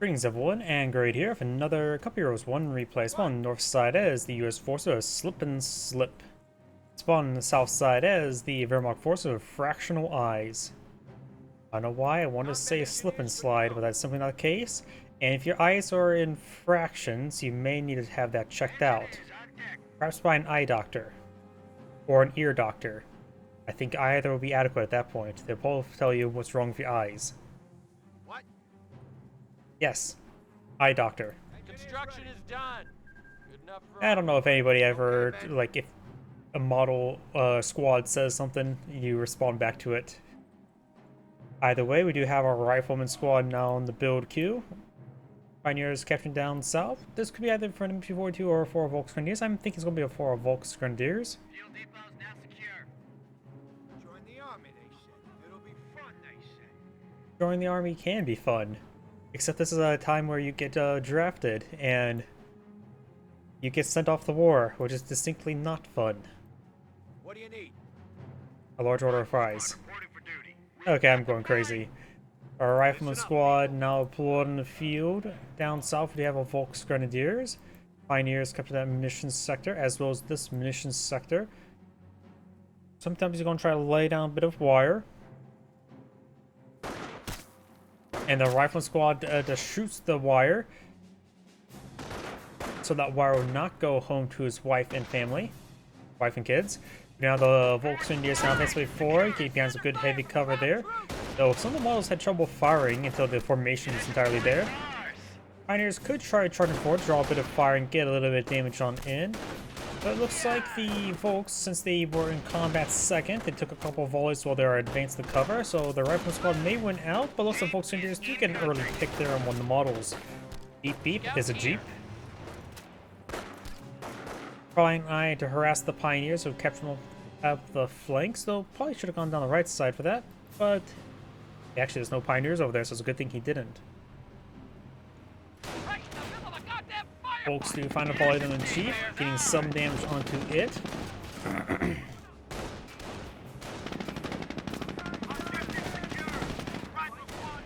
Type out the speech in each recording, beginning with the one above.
Greetings everyone, and Great here with another Cup Heroes 1 replay. Spawn on the north side as the US forces of Slippin Slip. Spawn on the south side as the Wehrmacht forces of FractionalEyes. I don't know why I wanted to say slip and slide, but that's simply not the case. And if your eyes are in fractions, you may need to have that checked out. Perhaps by an eye doctor. Or an ear doctor. I think either will be adequate at that point. They'll both tell you what's wrong with your eyes. Yes, eye doctor. Construction is done. Good enough for I don't know if anybody ever, like, if a model squad says something, you respond back to it. Either way, we do have our rifleman squad now on the build queue. Pioneers capturing down south. This could be either for an MP42 or for Volks Grenadiers. I'm thinking it's going to be a for Volks Grenadiers. Field depot's now secure. Join the army, they said. It'll be fun, they say. Joining the army can be fun. Except this is a time where you get drafted, and you get sent off the war, which is distinctly not fun. What do you need? A large order of fries. Okay, I'm going crazy. Our rifleman squad now deployed in the field. Down south, we have our Volks Grenadiers. Pioneers capture that munitions sector, as well as this munitions sector. Sometimes you're going to try to lay down a bit of wire. And the rifleman squad just shoots the wire, so that wire will not go home to his wife and family, wife and kids. Now the Volks Grenadiers now basically forward, keep behind some good heavy cover there. Though some of the models had trouble firing until the formation is entirely there. Pioneers could try charging forward, draw a bit of fire, and get a little bit of damage on in. But it looks like the Volks, since they were in combat second, they took a couple of volleys while they were advanced to cover, so the rifleman squad may win out, but looks like Volks Grenadiers do get an early pick there on one of the models. Beep beep is a Jeep. Prying eye to harass the Pioneers who kept them up the flanks, though probably should have gone down the right side for that, but actually there's no Pioneers over there, so it's a good thing he didn't. Volks do find a volley on the Jeep, getting some damage onto it.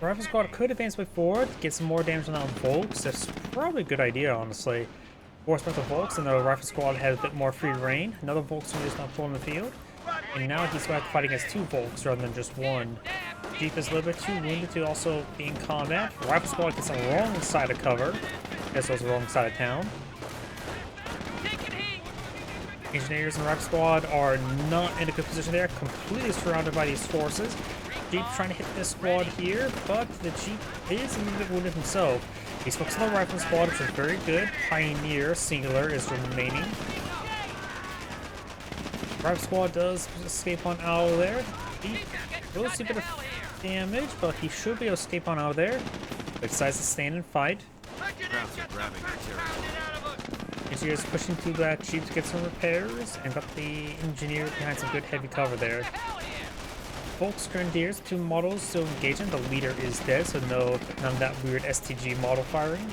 The rifle squad could advance way forward, get some more damage on that Volks. That's probably a good idea, honestly. Force back the Volks, and the rifle squad has a bit more free reign. Another Volks is not pulling the field. And now he's going to fight against two Volks rather than just one. Jeep is a little bit too wounded to also be in combat. Rifle squad gets on the wrong side of cover. Guess it was the wrong side of town. Engineers and rifle squad are not in a good position there, completely surrounded by these forces. Jeep trying to hit this squad here, but the Jeep is a little bit wounded himself. He's focused on the rifle squad, which is very good. Pioneer singular is remaining. Rifle squad does escape on out of there. He will see a bit of damage, but he should be able to escape on out of there. Decides to stand and fight. Engineers pushing through that Jeep to get some repairs, and got the engineer behind some good heavy cover there. Volks Grenadiers, two models still engaging. The leader is dead, so none of that weird STG model firing.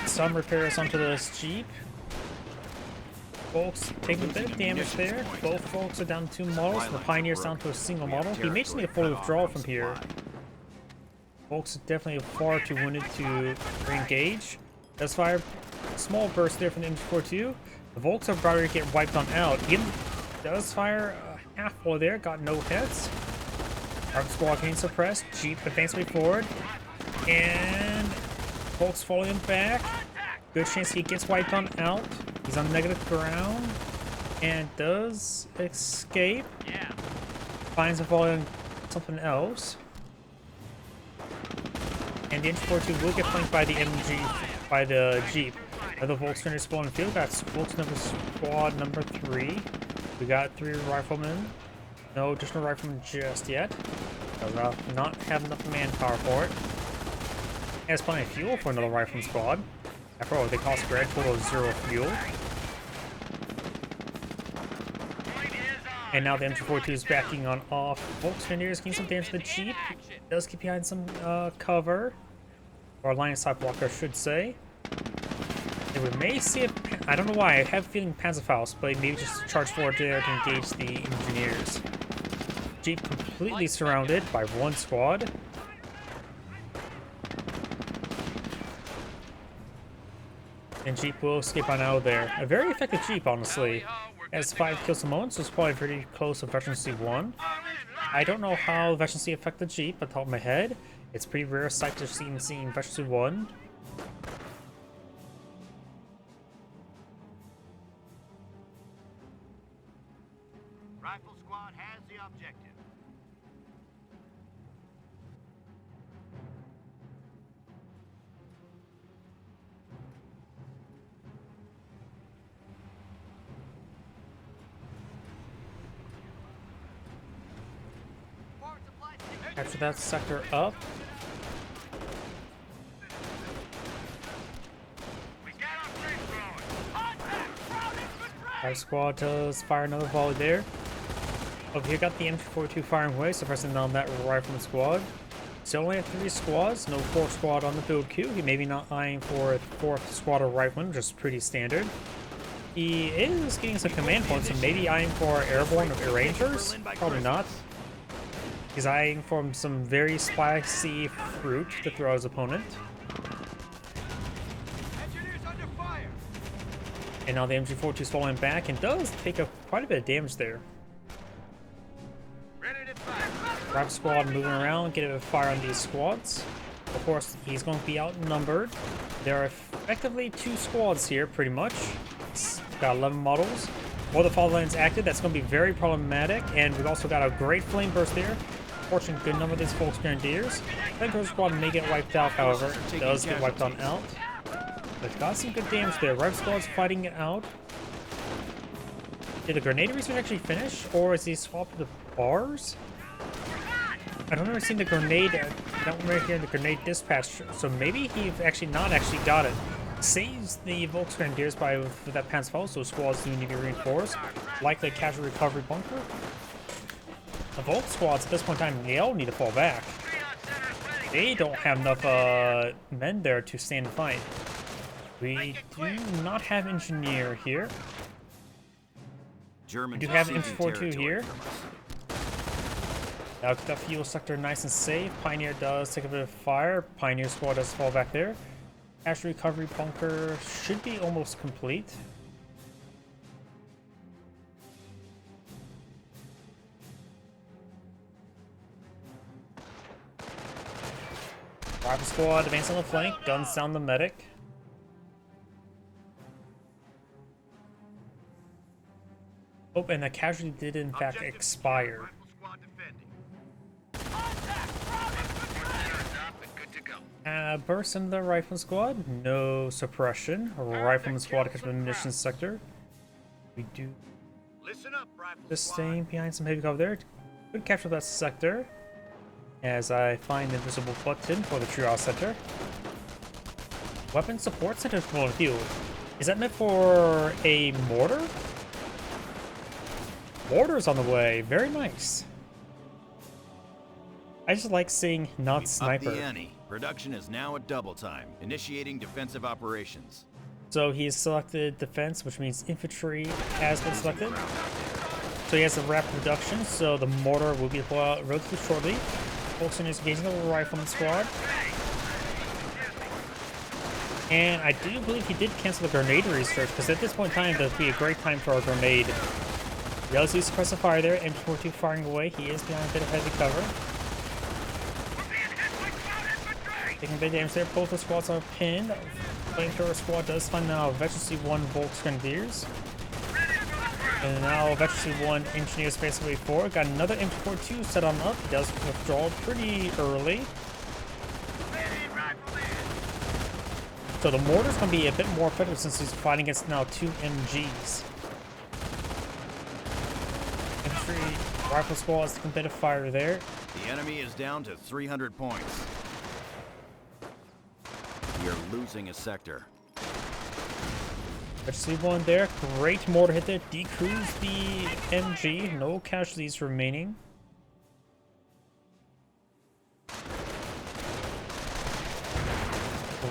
Some repairs onto this Jeep. Volks taking a bit of damage there. Both Volks are down to two models, and the Pioneer's down to a single model. He may just need a full withdrawal from here. Volks are definitely far too wounded to re-engage. Does fire a small burst there from the M42. The Volks are about to get wiped on out. He does fire a half full there, got no hits. Rifle squad getting suppressed. Jeep advancing forward. And Volks falling back. Good chance he gets wiped on out. He's on negative ground. And does escape. Finds a volley on something else. And the M42 will get flanked by the MG, by the Jeep. Another Volks Grenadier spawn in the field. Got Volks squad number 3. We got 3 riflemen. No additional riflemen just yet. I'll not have enough manpower for it. Has plenty of fuel for another rifleman squad. After all, they cost a grand total of 0 fuel. And now the MG42 is backing on off. Volks Grenadiers getting some damage to the Jeep. Does keep behind some cover. Or line of sight blocker, I should say. And we may see it. I don't know why. I have a feeling Panzerfaust, but maybe just charge forward there to engage the engineers. Jeep completely surrounded by one squad. And Jeep will escape on out of there. A very effective Jeep, honestly. Has 5 kills a moment, so it's probably pretty close to Veteran C1. I don't know how Veteran C affected Jeep at the top of my head. It's pretty rare sight to see seeing Veteran C1. Rifle squad has the objective. Capture that sector up. Our squad does fire another volley there. Over here, got the M242 firing away, suppressing on that rifleman squad. So only have 3 squads, no 4th squad on the build queue. He may be not eyeing for a 4th squad of riflemen, just pretty standard. He is getting some command points, so maybe eyeing for airborne or rangers. Probably not. He's eyeing for some very spicy fruit to throw at his opponent. And now the MG42 is falling back and does take quite a bit of damage there. Rifle squad moving around, getting a fire on these squads. Of course, he's going to be outnumbered. There are effectively 2 squads here, pretty much. It's got 11 models. While the fall lane's active, that's going to be very problematic. And we've also got a great flame burst there. Fortunately, good number of these folks grenadiers. Flamethrower squad may get wiped out, however. It does get wiped on out. But got some good damage there. Rifle squad's fighting it out. Did the grenade research actually finish? Or is he swapped the bars? I don't remember seeing the grenade. That one right here, the grenade dispatch. So maybe he actually got it. Saves the Volks Grenadiers by with that Panzerfaust, so squads do need to be reinforced. Likely casual recovery bunker. The Volk squads at this point in time, they all need to fall back. They don't have enough men there to stand and fight. We do not have engineer here. We do have MG42 here. Now get that fuel sector nice and safe. Pioneer does take a bit of fire. Pioneer squad does fall back there. Cash recovery bunker should be almost complete. Rifle squad advancing on the flank. Guns down the medic. Oh, and the casualty did in fact expire. Burst into the rifleman squad. No suppression. Rifleman squad to catch the munitions sector. We do just staying behind some heavy cover there. Good capture that sector. As I find the invisible button for the triage center. Weapon support center is on field. Is that meant for a mortar? Mortar's on the way. Very nice. I just like seeing not sniper. Up the ante. Production is now at double time. Initiating defensive operations. So he has selected defense, which means infantry has been selected. So he has a rapid reduction, so the mortar will be deployed out relatively shortly. Folks is engaging the rifleman squad. And I do believe he did cancel the grenade research, because at this point in time, there would be a great time for a grenade. Relatively suppressive fire there, M42 firing away. He is behind a bit of heavy cover. Taking a bit of damage there. Both the squads are pinned. Flamethrower squad does find now Veteran C1 Volks Grenadiers. And now Veteran C1 Engineers basically forward. Got another M242 set on up. He does withdraw pretty early. So the mortar's going to be a bit more effective since he's fighting against now 2 MGs. Infantry rifle squad is taking a bit of fire there. The enemy is down to 300 points. We are losing a sector. C1 there, great mortar hit there, decrews the MG, no casualties remaining.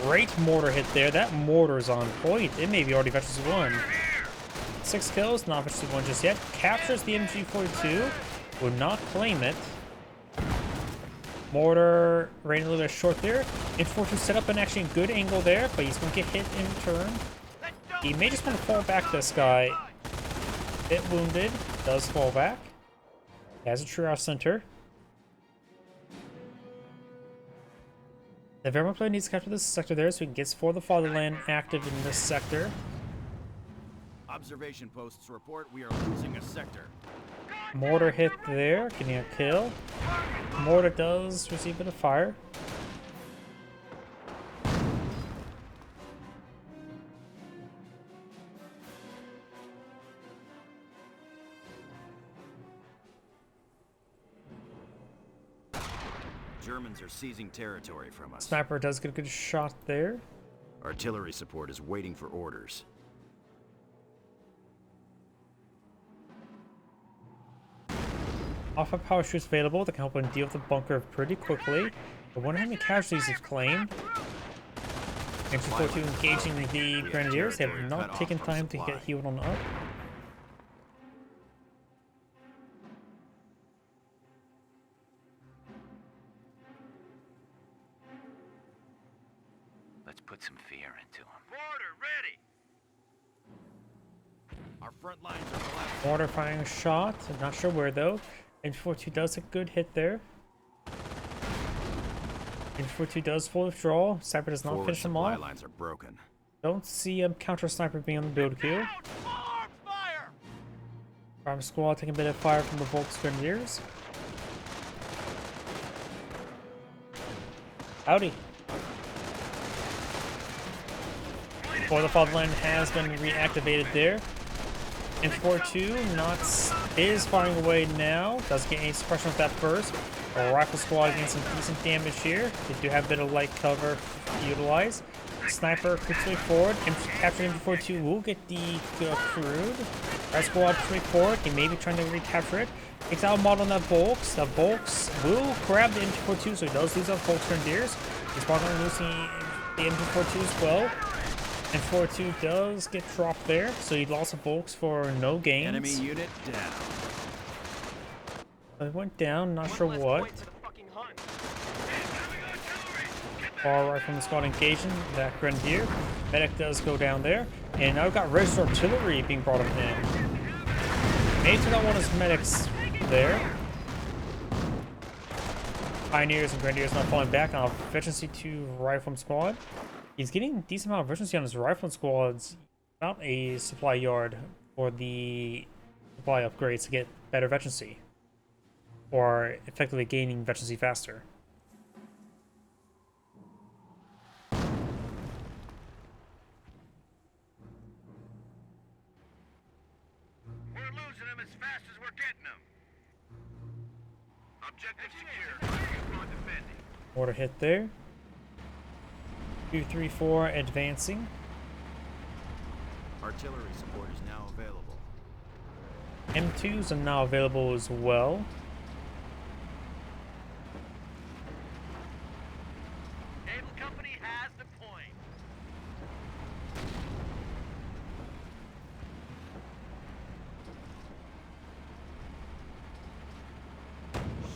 Great mortar hit there, that mortar's on point. It may be already Veteran C1. 6 kills, not Veteran C1 just yet. Captures the MG42. Would not claim it. Mortar ran a little bit short there. Infantry set up an actually good angle there, but he's going to get hit in turn. He may just want to fall back, this guy. Bit wounded. Does fall back. Has a triage center. The Wehrmacht player needs to capture this sector there so he gets For the Fatherland active in this sector. Observation posts report we are losing a sector. Mortar hit there, getting a kill. Mortar does receive a bit of fire. Germans are seizing territory from us. Sniper does get a good shot there. Artillery support is waiting for orders. Alpha power shoots available that can help him deal with the bunker pretty quickly. I wonder how many casualties he's claimed. Infantry 42 engaging the Grenadiers. They have not taken time to get healed on up. Let's put some fear into them. Mortar ready. Our front lines are collapsing. Mortar firing a shot. I'm not sure where though. Infantry 42 does a good hit there. Infantry 42 does full withdrawal. Sniper does not Forward finish them supply off. lines are broken. Don't see a counter sniper being on the build queue. Fire! Farm squad taking a bit of fire from the Volks Grenadiers. Howdy. For the Fatherland has been reactivated there. And 4-2 not is firing away now. Does get any suppression with that burst. A rifle squad getting some decent damage here. They do have a bit of light cover to utilize. Sniper quickly forward. Captured MG42 will get crude. Right squad quickly forward. He may be trying to recapture it. Takes out a model on that Volks. The Volks will grab the MG42, so he does lose out Volks Grenadiers. He's probably losing the MG42 as well. And 4-2 does get dropped there, so he lost a Volks for no gains. Enemy unit down. It went down, not sure what. Far right from the squad engaging that Grenadier. Medic does go down there. And now we've got registered artillery being brought up in. Maybe took out one of his medics there. Pioneers and Grenadiers not falling back on efficiency to Rifleman squad. He's getting a decent amount of efficiency on his Rifleman squads. About a supply yard for the supply upgrades to get better efficiency. Or effectively gaining efficiency faster. We're losing them as fast as we're getting them. Objective secure. On defending. Mortar hit there. 2-3-4 advancing. Artillery support is now available. M2s are now available as well. Naval Company has the point.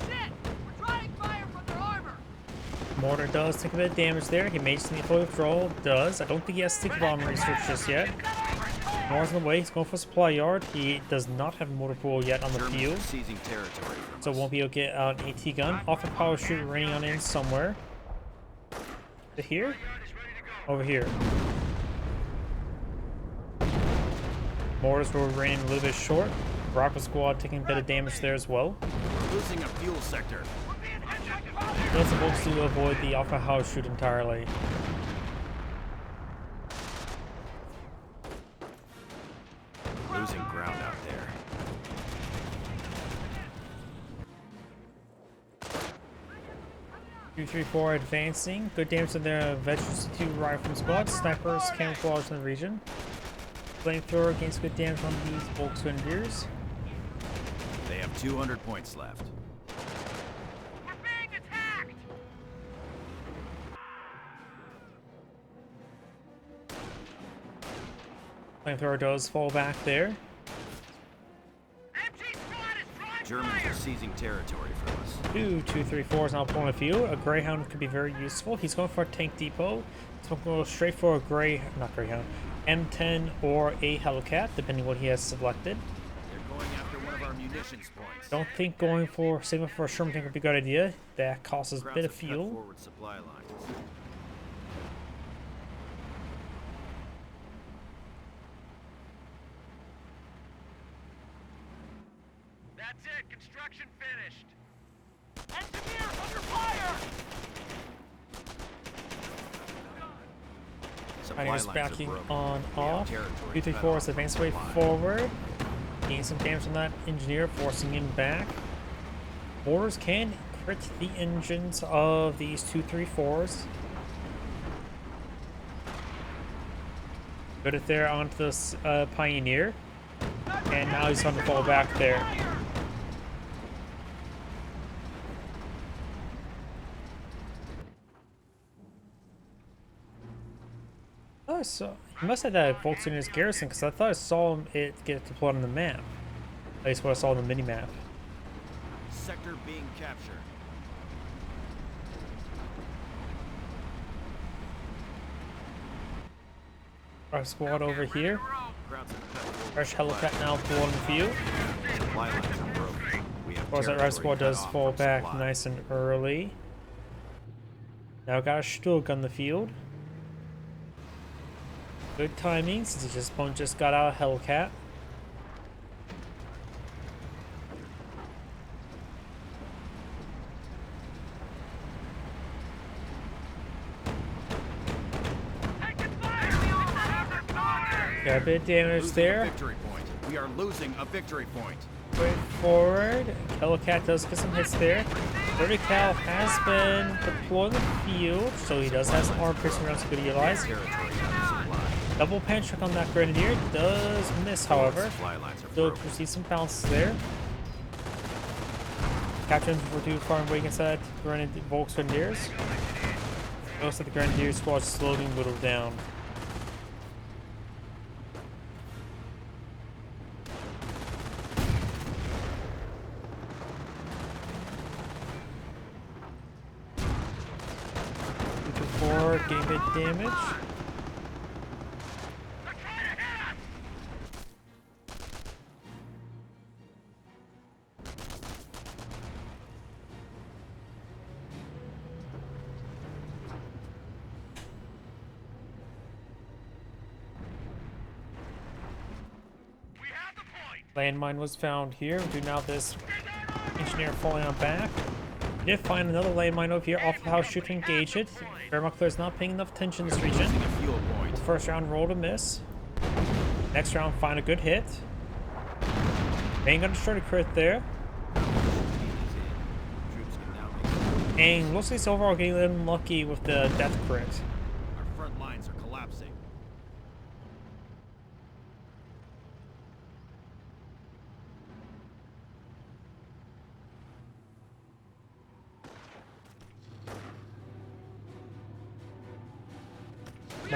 Shit! We're drawing fire from their armor! Mortar does take a bit of damage there. He may just need full withdrawal. Does. I don't think he has stick bomb research just yet. Mortar's on the way. He's going for supply yard. He does not have a mortar pool yet on the Germans field. are seizing territory from So us. won't be able to get out an AT gun. Off a power shoot raining on in somewhere. Is it here? Over here. Mortars were raining a little bit short. Rocket squad taking a bit of damage there as well. We're losing a fuel sector. They're supposed to avoid the alpha house shoot entirely. Losing ground out there. Two, 3, 4 advancing. Good damage to their Veterans 2 Rifleman squad. Snipers camouflage in the region. Flamethrower gains good damage on these Volks Grenadiers. They have 200 points left. We're being attacked! Flamethrower does fall back there. MG squad is drawing Germans fire! are seizing territory from us. 2-3-4 now pulling a field. A Greyhound could be very useful. He's going for a tank depot. He's going to go straight for a not Greyhound, M10 or a Hellcat, depending what he has selected. They're going after one of our munitions points. Don't think going for saving for a Sherman tank would be a good idea. That costs us a bit of fuel. Forward supply lines. That's it. Construction finished. Engineers under fire! Supply Pioneer's lines are backing broken. on We have off. territory 2-3-4 cut is off advanced from way supply. forward. Gain some damage on that engineer, forcing him back. Mortars can crit the engines of these 2-3-4s. Put it there onto this Pioneer. And now he's going to fall back there. Oh, so he must have that Volks in his garrison because I thought I saw it get deployed on the map. At least what I saw on the mini map. Sector being captured. Our squad over here. Crowds have cut forward Fresh supply Hellcat now pulling the field. Supply lines are broken. We have Of course, that territory Red Squad cut does off fall from back supply. nice and early. Now got a Stug on the field. Good timing since his opponent just got out of Hellcat. Got a bit of damage Losing a there. victory point. We are losing a victory point. Way forward. Hellcat does get some hits there. Vertical has been deployed in the field, so he does have some armor piercing rounds to utilize. Territory out of supply. Double pan check on that Grenadier. Does miss, however. Supply lines are Still broken. receive some bounces there. Captain for too far away against that Volks Grenadiers. Most of the Grenadier squad slowly whittled down. Getting a bit damage. Landmine was found here. Do now this engineer falling on back. We did find another landmine over here off the house. Should engage it. Fairbuckler is not paying enough attention in this region. Losing a fuel point. First round roll to miss. Next round find a good hit. Ain't gonna try to crit there. Troops can now make And looks like he's overall getting a little unlucky with the death crit. Our front lines are collapsing.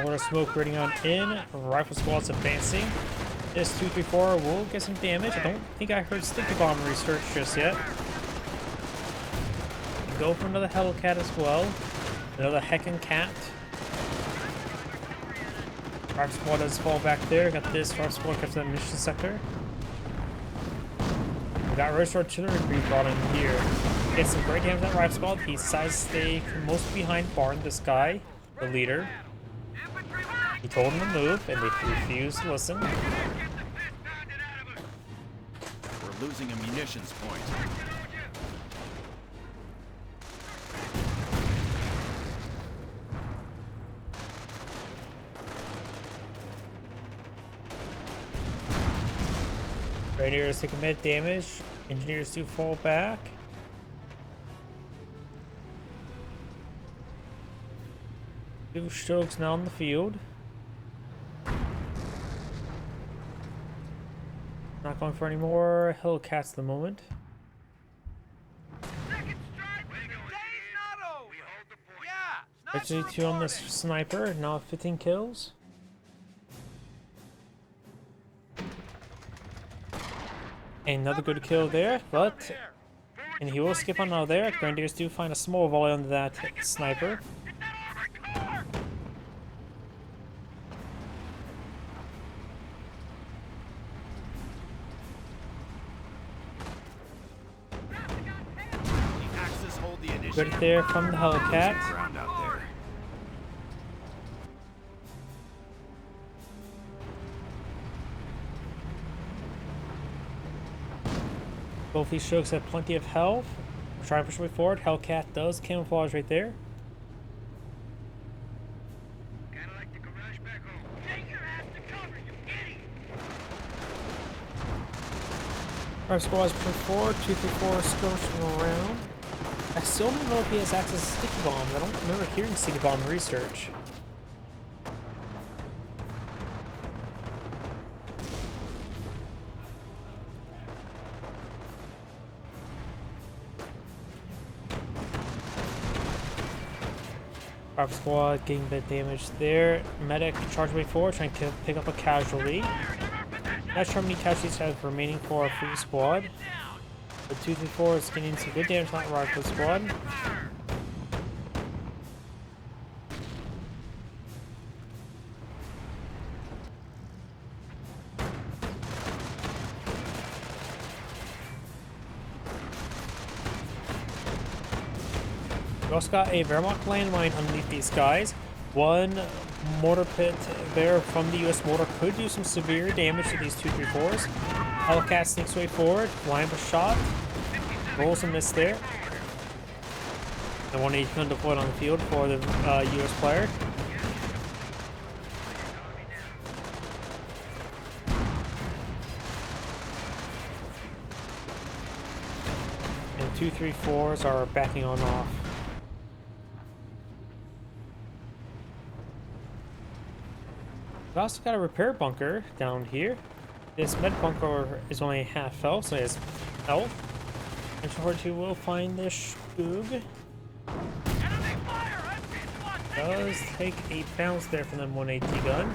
More smoke gritting on in. Rifle squad's advancing. This 2-3-4 will get some damage. I don't think I heard sticky bomb research just yet. Go for another Hellcat as well. Another Heckin' Cat. Rifle squad does fall back there. Got this rifle squad kept in the mission sector. We got Rush Artillery brought in here. Get some great damage on that rifle squad. He decides to stay most behind Barn, this guy, the leader. He told them to move, and they refused to listen. We're losing a munitions point. Raiders take a bit damage. Engineers do fall back. Two Stokes now on the field. Not going for any more Hellcats at the moment. Actually, 2 on this sniper, now 15 kills. And another good kill there, but And he will skip on out of there. Grenadiers do find a small volley on that sniper. Get that armored car! The Axis hold the initiative. Good there from the Hellcat. Ground out there. Both these strokes have plenty of health. Try to push way forward. Hellcat does camouflage right there. Kinda like the garage back home. Take your ass to cover, you idiot! Our squad's pushing forward. 234 skirmishing around. I still don't know if he has access to sticky bombs. I don't remember hearing sticky bomb research. Our squad getting a bit damaged there. Medic charge way forward, trying to pick up a casualty. Not sure how many casualties have remaining for our free squad. The 234 is getting some good damage on that rifle squad. We also got a Wehrmacht landmine underneath these guys. One mortar pit there from the US mortar could do some severe damage to these 234s. Hellcat sneaks way forward, line of shot, rolls a miss there. The 180 gun deployed on the field for the US player. And 234s are backing on off. We also got a repair bunker down here. This med bunker is only half health, so it has health. I'm sure you will find this Skoog. Does take a bounce there from the 180 gun.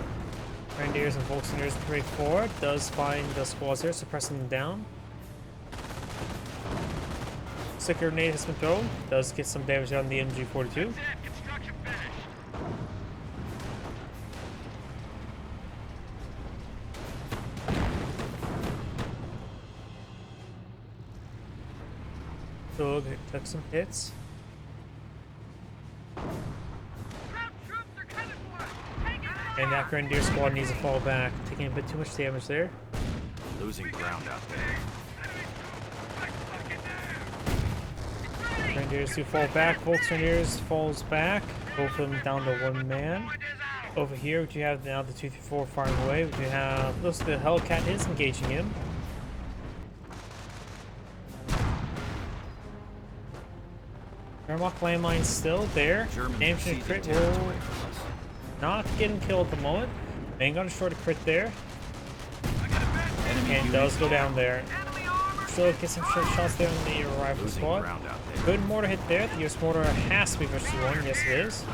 Grenadiers and Volkswagens break forward. Does find the squads there, suppressing them down. Sick grenade has been thrown. Does get some damage on the MG42. Construction finished. Skoog took some hits. And that Grenadier squad needs to fall back, taking a bit too much damage there. Losing ground out there. Grenadiers do fall back. Volkswagens falls back. Both of them down to one man. Over here, we have now the 234 firing away. We have looks like the Hellcat is engaging him. Wehrmacht landmine still there. Damage and crit will not getting killed at the moment. Main gun destroyed a crit there. And does go down there. Still get some shots there on the rifle squad. Good mortar hit there. The US mortar has to be versus one. Yes, it is.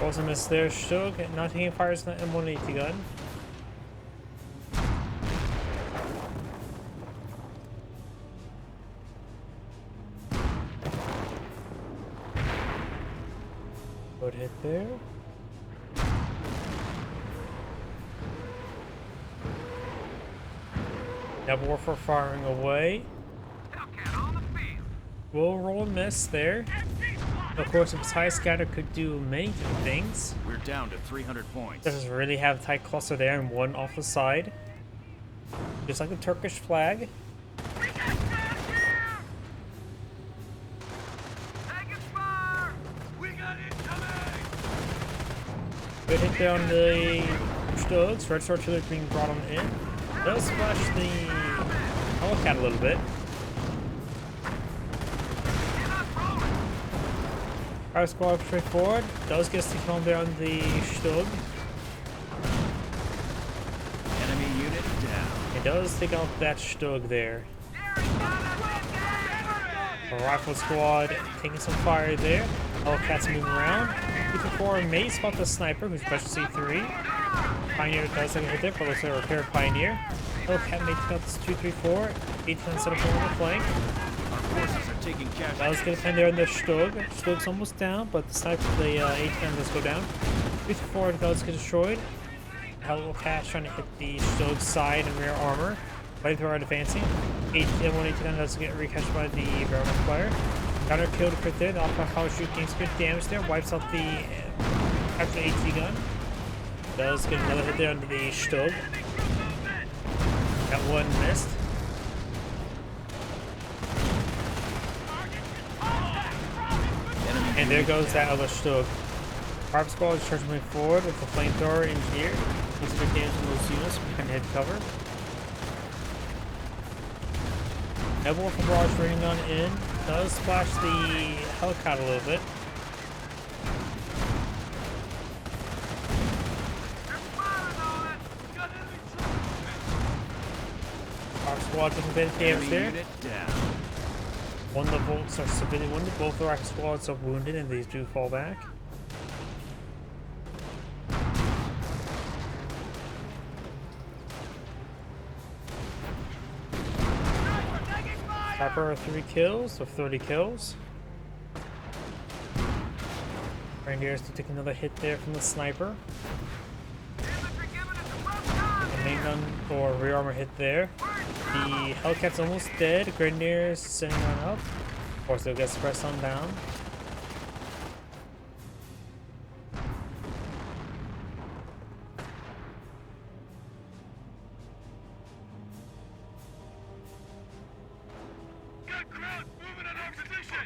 Also missed there. Stug not taking fires on the M180 gun. Good hit there. Double Warfare firing away. Will roll a miss there. Of course, if it's high scatter, could do many different things. We're down to 300 points. Doesn't really have a tight cluster there and one off the side. Just like the Turkish flag. Good hit there on the Stugs. Red Sword Artillery being brought on in. Does splash the Hellcat a little bit. Our squad straight forward. Does get stick on there on the Stug. Enemy unit down. It does take out that Stug there. The rifle squad taking some fire there. Hellcat's moving around. 234 may spot the sniper, who's special C3. Pioneer does take a hit there, but looks like a repaired Pioneer. Hellcat may take out this 234. 810 set up along the flank. Our forces are taking That was casualties. gonna defend there on the Stug. Stug's almost down, but the sniper, the 810 does go down. 54 does get destroyed. Hellcat trying to hit the Stug's side and rear armor. Flamethrower advancing. 189 does get recaptured by the barrel fire. Counter killed crit there. The alpha power shoot gains good damage there. Wipes out the after AT gun. Does get another hit there under the Stug. That one missed. And there goes that other Stug. Harp Squad is charging moving forward with the flamethrower engineer. Needs good damage on those units. We can hit cover. Nebula from Barrage raining on in. Does splash the Hellcat a little bit. Harp Squad taking a bit of damage Enemy there. unit down. One of the Volks are severely wounded. Both the Rocket Squads are wounded and these do fall back. Sniper 3 kills, or 30 kills. Reindeers to take another hit there from the sniper. The main gun or rear armor hit there. The Hellcat's almost dead. Grenadiers sending on up. Of course, they'll get suppressed on down.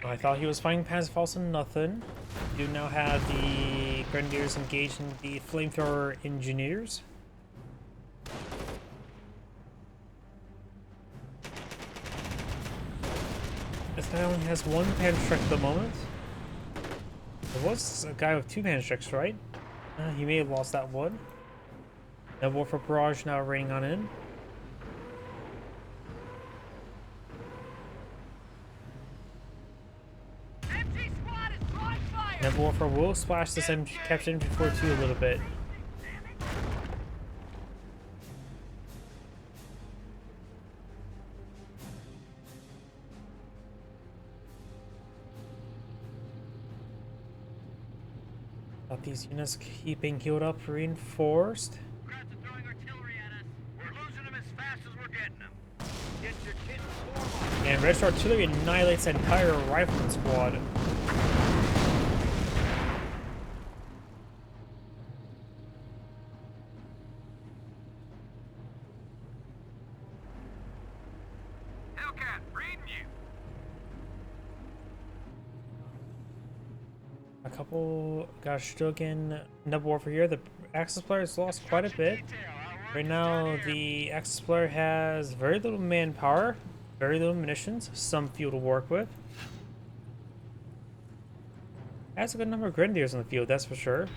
I thought he was fighting Panzerfaust and nothing. You now have the Grenadiers engaging the flamethrower engineers. This guy only has one Panzerstrike at the moment. There was a guy with 2 Panzerstrikes, right? He may have lost that one. Now Warfare Barrage now raining on in. And Warfare will splash this captured MG42 a little bit. Got these units keeping healed up, reinforced. Crowds are throwing artillery at us. We're losing them as fast as we're getting them. Get your kit and form up. And Red Artillery annihilates the entire rifleman squad. Hellcat, reading you. A couple got Stug in Nebula Warfare here. The Axis player has lost quite a bit. Right now, the Axis player has very little manpower, very little munitions, some fuel to work with. Has a good number of Grenadiers in the field, that's for sure.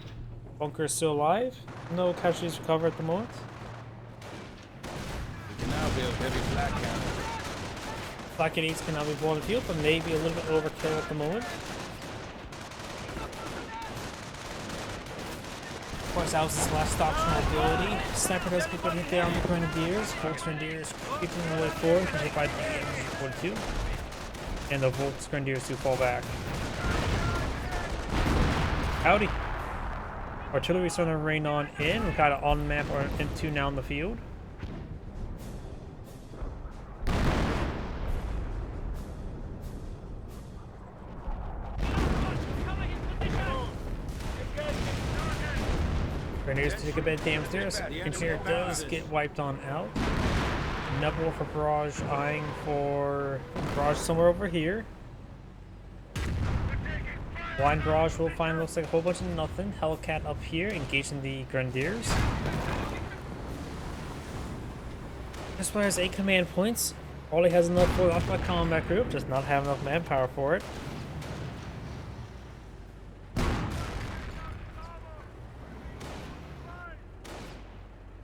Bunker is still alive. No casualties recovered at the moment. We can now build heavy flak cannons. Black 8s can now be blown in the field, but maybe a little bit overkill at the moment. Of course, that was his last optional ability. Sniper does get good hit there on the Grenadiers. Volks Grenadiers keeping the way forward, can hit by the MG42. And the Volks Grenadiers do fall back. Howdy. Artillery starting to rain on in. We've got an on-map or M2 now in the field. Grenadiers take a bit of damage there. So Engineer does get wiped on out. Nebula for Barrage, eyeing for Barrage somewhere over here. Blind Barrage will find, looks like a whole bunch of nothing. Hellcat up here, engaging the Grenadiers. This player has 8 command points. Probably has enough for the combat group, does not have enough manpower for it.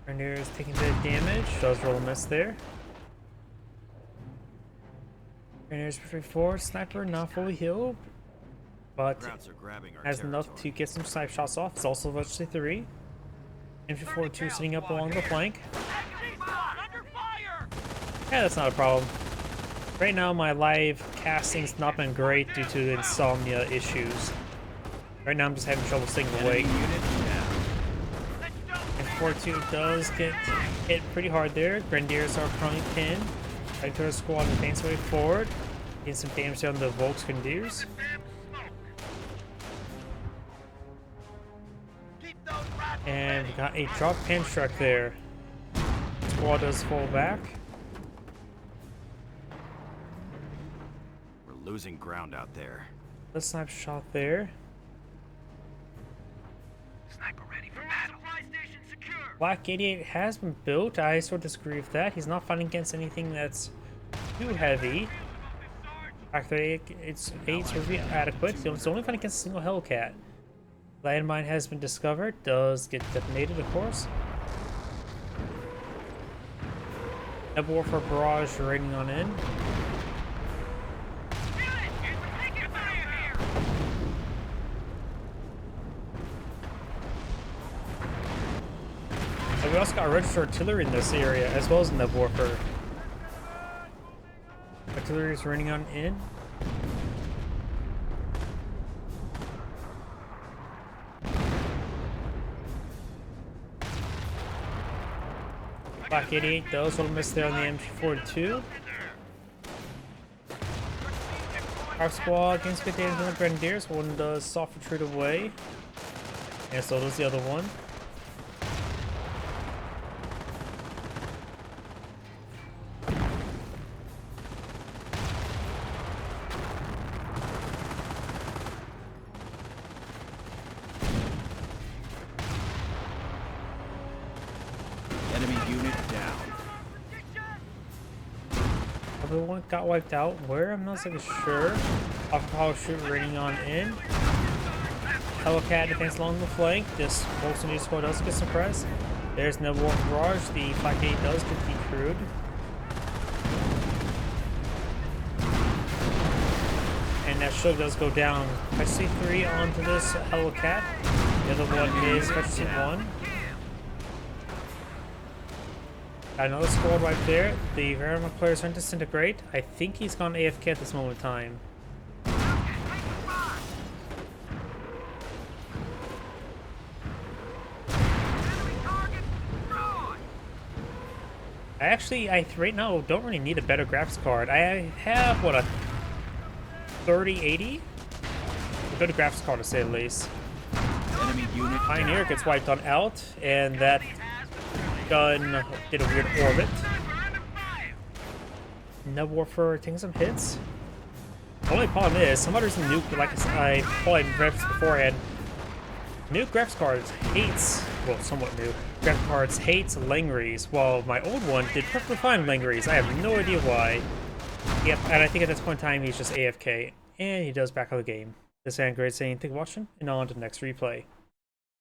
Grenadiers taking a bit of damage, does roll a miss there. Grenadiers pushing forward, Sniper not fully healed, but Krauts are grabbing our has enough territory. to get some snipe shots off. It's also virtually 3. MG42 sitting up along the flank. Under fire! Yeah, that's not a problem. Right now, my live casting's not been great due to insomnia issues. Right now, I'm just having trouble staying awake. Enemy unit down. And 4-2 does get hit pretty hard there. Grenadiers are currently pinned. Regular squad advance way forward. Getting some damage on the Volks Grenadiers. And we got a drop pan truck there. Squad does fall back. We're losing ground out there. The snipe shot there. Sniper ready for battle. Supply station secure. Black 88 has been built. I sort of disagree with that. He's not fighting against anything that's too heavy. Black 38, its 8 would be adequate. It's only fighting against a single Hellcat. Landmine has been discovered. Does get detonated, of course. Double Warfare Barrage raiding on in. And we also got registered artillery in this area, as well as in the Warfare. Artillery is running on in. Black 88 does a little miss there on the MG42. Our squad gains good damage on the Grenadiers. One does soft retreat away. And so does the other one. Enemy unit down. Everyone got wiped out. Where? I'm not exactly sure. Off power shoot raining on in. Hellcat defense along the flank. This Volks Grenadier squad does get suppressed. There's no War Barrage. The Black 8 does get decrewed. And that shield does go down. I see 3 onto this Hellcat. The other one is Specialty 1. Got another squad right there. The Wehr player is trying to disintegrate. I think he's gone AFK at this moment in time. I right now don't really need a better graphics card. I have what, a 3080? A good graphics card to say the least. Enemy unit Pioneer gets wiped on out, and that gun did a weird orbit. No Warfare taking some hits. The only problem is, some others in Nuke, like I probably referenced beforehand, new graphics cards hates, well, somewhat new, graphics cards hates Langries, while my old one did perfectly fine Langries. I have no idea why. Yep, and I think at this point in time, he's just AFK, and he does back out of the game. This is Great saying, thank you for watching, and on to the next replay.